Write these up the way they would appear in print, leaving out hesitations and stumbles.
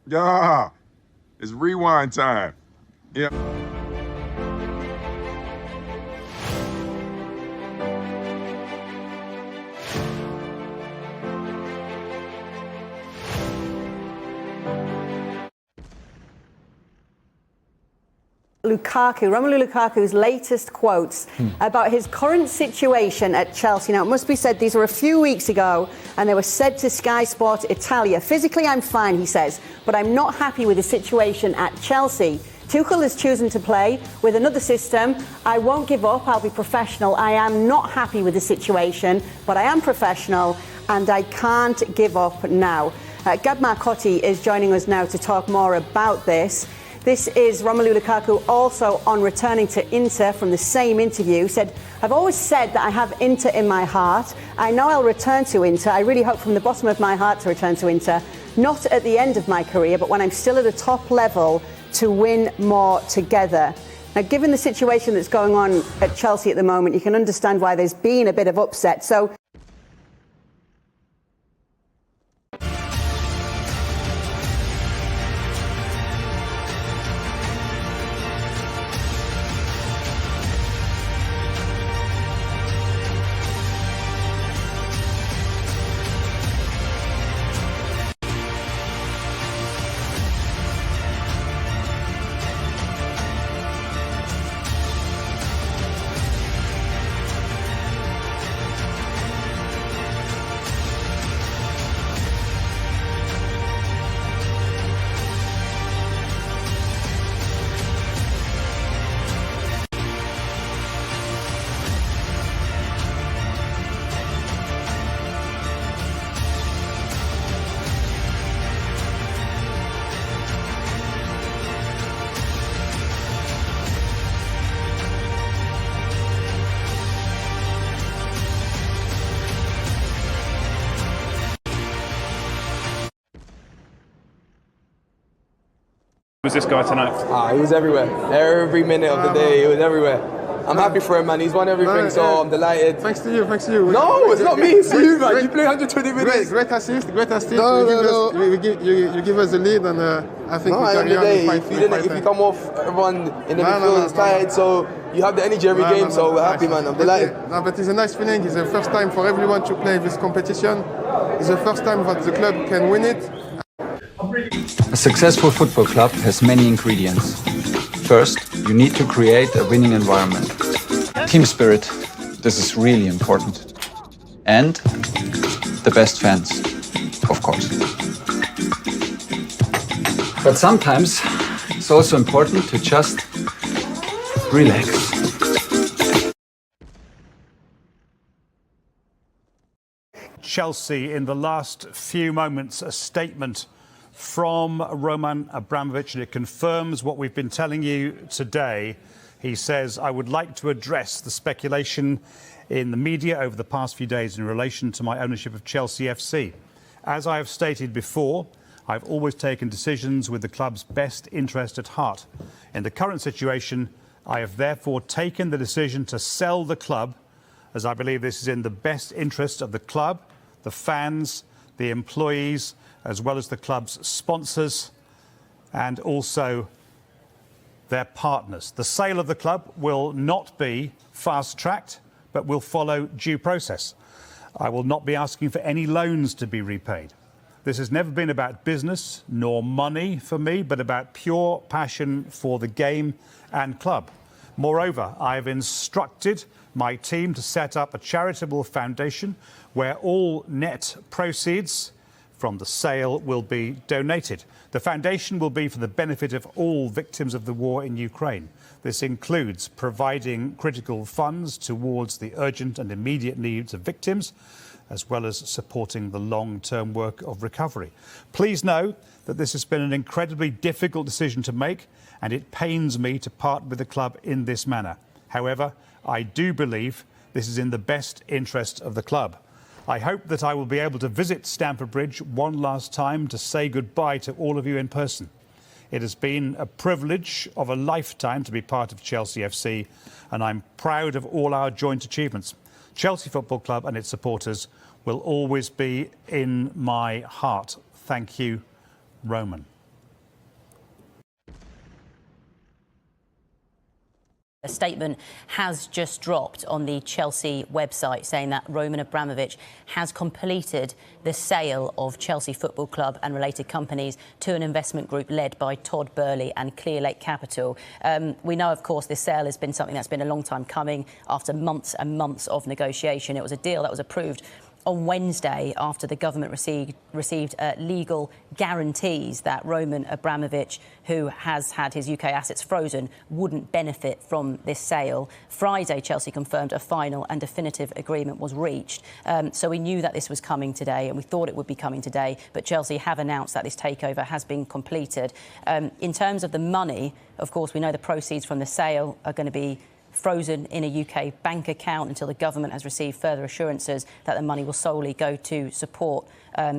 Yeah, it's rewind time. Yeah. Romelu Lukaku's latest quotes about his current situation at Chelsea. Now, it must be said these were a few weeks ago, and they were said to Sky Sport Italia. Physically, I'm fine, he says, but I'm not happy with the situation at Chelsea. Tuchel has chosen to play with another system. I won't give up. I'll be professional. I am not happy with the situation, but I am professional, and I can't give up now. Gab Marcotti is joining us now to talk more about this. This is Romelu Lukaku also on returning to Inter from the same interview. Said, I've always said that I have Inter in my heart. I know I'll return to Inter. I really hope from the bottom of my heart to return to Inter. Not at the end of my career, but when I'm still at a top level to win more together. Now, given the situation that's going on at Chelsea at the moment, you can understand why there's been a bit of upset. So Was this guy tonight? He was everywhere. Every minute of the day, he was everywhere. I'm happy for him, man. He's won everything, so I'm delighted. Thanks to you, thanks to you. No, it's not me, it's you, man. You play 120 minutes. Great assist. You give us the lead, and I think we carry on. If you come off, everyone in the midfield is tired, so you have the energy every game, so we're happy, man. I'm delighted. No, but it's a nice feeling. It's the first time for everyone to play this competition. It's the first time that the club can win it. A successful football club has many ingredients. First, you need to create a winning environment. Team spirit, this is really important. And the best fans, of course. But sometimes it's also important to just relax. Chelsea, in the last few moments, a statement from Roman Abramovich, and it confirms what we've been telling you today. He says, I would like to address the speculation in the media over the past few days in relation to my ownership of Chelsea FC. As I have stated before, I've always taken decisions with the club's best interest at heart. In the current situation, I have therefore taken the decision to sell the club, as I believe this is in the best interest of the club, the fans, the employees, as well as the club's sponsors and also their partners. The sale of the club will not be fast-tracked, but will follow due process. I will not be asking for any loans to be repaid. This has never been about business nor money for me, but about pure passion for the game and club. Moreover, I have instructed my team to set up a charitable foundation where all net proceeds from the sale will be donated. The foundation will be for the benefit of all victims of the war in Ukraine. This includes providing critical funds towards the urgent and immediate needs of victims, as well as supporting the long-term work of recovery. Please know that this has been an incredibly difficult decision to make, and it pains me to part with the club in this manner. However, I do believe this is in the best interest of the club. I hope that I will be able to visit Stamford Bridge one last time to say goodbye to all of you in person. It has been a privilege of a lifetime to be part of Chelsea FC, and I'm proud of all our joint achievements. Chelsea Football Club and its supporters will always be in my heart. Thank you, Roman. A statement has just dropped on the Chelsea website saying that Roman Abramovich has completed the sale of Chelsea Football Club and related companies to an investment group led by Todd Boehly and Clearlake Capital. We know, of course, this sale has been something that's been a long time coming after months and months of negotiation. It was a deal that was approved on Wednesday after the government received legal guarantees that Roman Abramovich, who has had his UK assets frozen, wouldn't benefit from this sale. Friday, Chelsea confirmed a final and definitive agreement was reached. So we knew that this was coming today, and we thought it would be coming today, but Chelsea have announced that this takeover has been completed. In terms of the money, of course, we know the proceeds from the sale are going to be frozen in a UK bank account until the government has received further assurances that the money will solely go to support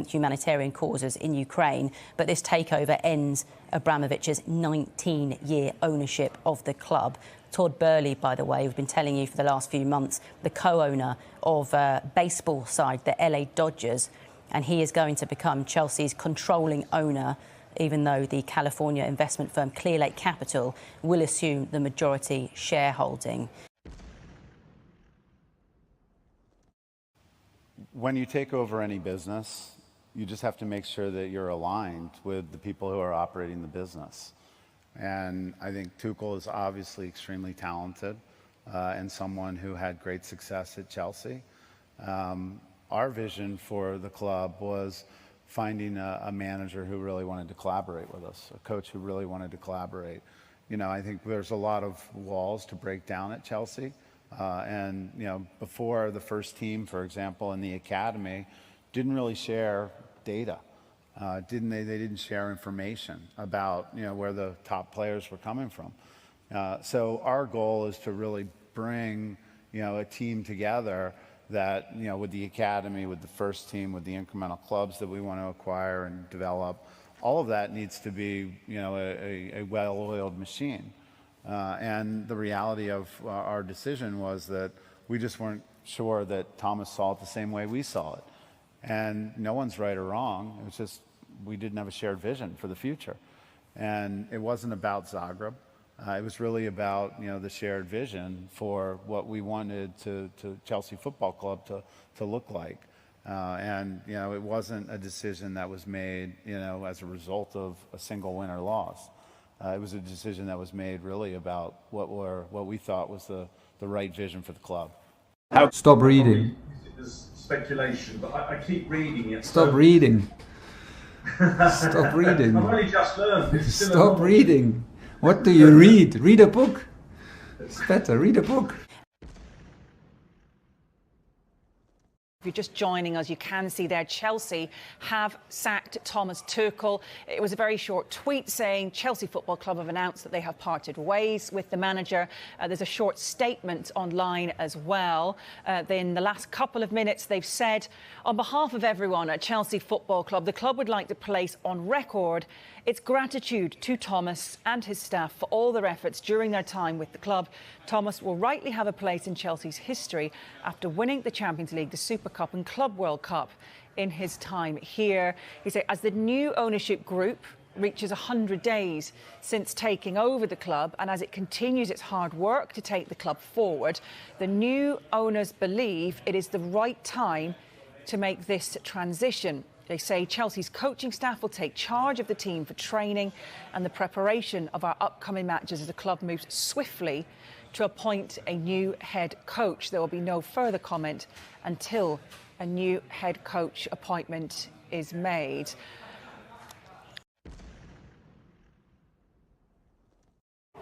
humanitarian causes in Ukraine. But this takeover ends Abramovich's 19-year ownership of the club. Todd Boehly, by the way, we've been telling you for the last few months, the co-owner of baseball side, the LA Dodgers, and he is going to become Chelsea's controlling owner, even though the California investment firm Clearlake Capital will assume the majority shareholding. When you take over any business, you just have to make sure that you're aligned with the people who are operating the business. And I think Tuchel is obviously extremely talented and someone who had great success at Chelsea. Our vision for the club was finding a manager who really wanted to collaborate with us, a coach who really wanted to collaborate. You know, I think there's a lot of walls to break down at Chelsea. And, you know, before the first team, for example, in the academy, didn't really share data. They didn't share information about, you know, where the top players were coming from. So our goal is to really bring, you know, a team together that, you know, with the academy, with the first team, with the incremental clubs that we want to acquire and develop, all of that needs to be, you know, a well-oiled machine. And the reality of our decision was that we just weren't sure that Thomas saw it the same way we saw it. And no one's right or wrong. It was just we didn't have a shared vision for the future. And it wasn't about Zagreb. It was really about, you know, the shared vision for what we wanted to Chelsea Football Club to look like. And, you know, it wasn't a decision that was made, you know, as a result of a single win or loss. It was a decision that was made really about what we thought was the right vision for the club. Stop reading. There's speculation, but I keep reading it. Stop reading. Stop reading. I've only just learned. Stop reading. What do you read? Read a book. It's better. Read a book. If you're just joining us, you can see there Chelsea have sacked Thomas Tuchel. It was a very short tweet saying Chelsea Football Club have announced that they have parted ways with the manager. There's a short statement online as well. In the last couple of minutes, they've said, on behalf of everyone at Chelsea Football Club, the club would like to place on record its gratitude to Thomas and his staff for all their efforts during their time with the club. Thomas will rightly have a place in Chelsea's history after winning the Champions League, the Super Cup and Club World Cup in his time here. He said, as the new ownership group reaches 100 days since taking over the club and as it continues its hard work to take the club forward, the new owners believe it is the right time to make this transition. They say Chelsea's coaching staff will take charge of the team for training and the preparation of our upcoming matches as the club moves swiftly to appoint a new head coach. There will be no further comment until a new head coach appointment is made.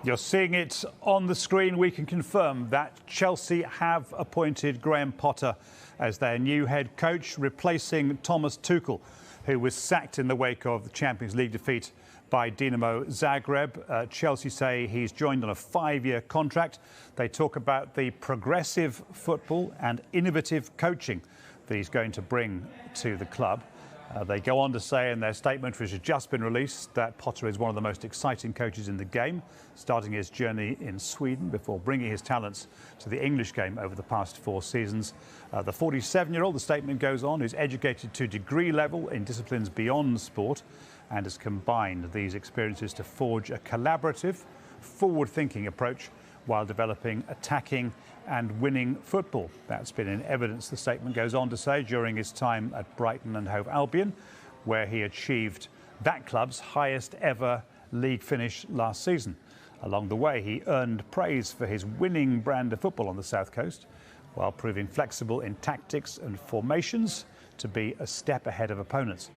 You're seeing it on the screen. We can confirm that Chelsea have appointed Graham Potter as their new head coach, replacing Thomas Tuchel, who was sacked in the wake of the Champions League defeat by Dinamo Zagreb. Chelsea say he's joined on a 5-year contract. They talk about the progressive football and innovative coaching that he's going to bring to the club. They go on to say in their statement, which has just been released, that Potter is one of the most exciting coaches in the game, starting his journey in Sweden before bringing his talents to the English game over the past 4 seasons. The 47-year-old, the statement goes on, is educated to degree level in disciplines beyond sport and has combined these experiences to forge a collaborative, forward-thinking approach while developing attacking and winning football. That's been in evidence, the statement goes on to say, during his time at Brighton and Hove Albion, where he achieved that club's highest ever league finish last season. Along the way, he earned praise for his winning brand of football on the South Coast, while proving flexible in tactics and formations to be a step ahead of opponents.